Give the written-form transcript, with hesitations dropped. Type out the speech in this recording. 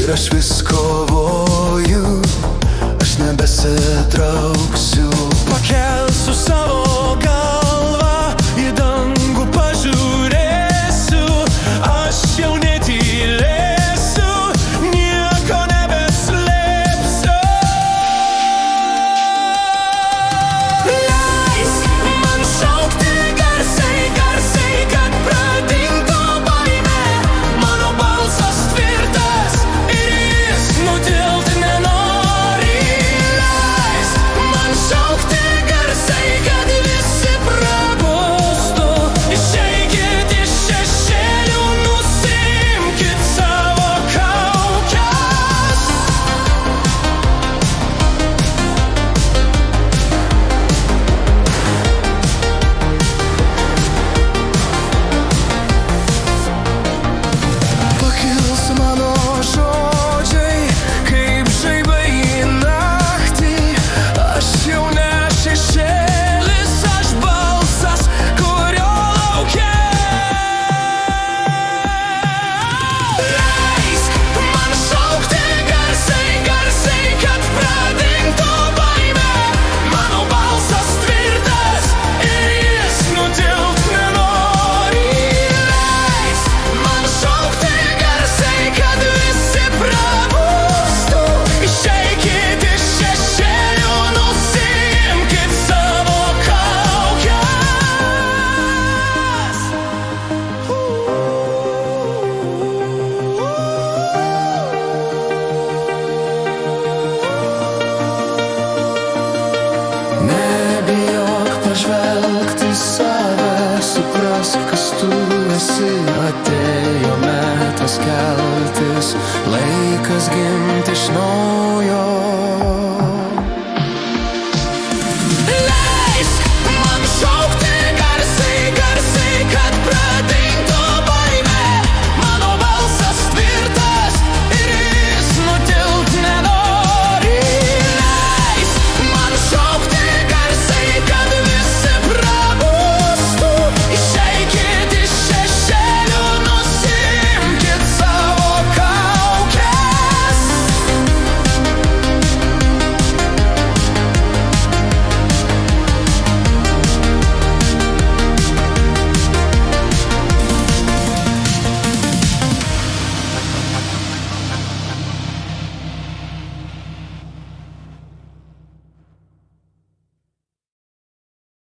ir aš vis kovoju, aš nebesitrauksiu. Pakelsiu savo galvą, į dangų pažiūrėsiu, aš jau netylėsiu, nieko nebeslėpsiu. Leisk man šaukti garsiai, garsiai, kad pradingtų baimė. Mano balsas tvirtas ir jis nutilt nenori. Leisk man šaukti garsiai, kad visi prabustų. Išeikit iš šešėlių, nusiimkit savo kaukes. Pakils mano žodžiai, kaip žaibai į naktį. Aš jau ne šešėlis, aš balsas, kurio laukia. Leisk man šaukti garsiai, garsiai, kad pradingtų baimė. Mano balsas tvirtas ir jis nutilt nenori. Leisk man šaukti garsiai, kad visi prabustų. Išeikit iš šešėlių, nusiimkit savo kaukes. Nebijok pažvelgt į save, suprask, kas tu esi. Atėjo metas keltis, laikas gimti iš naujo.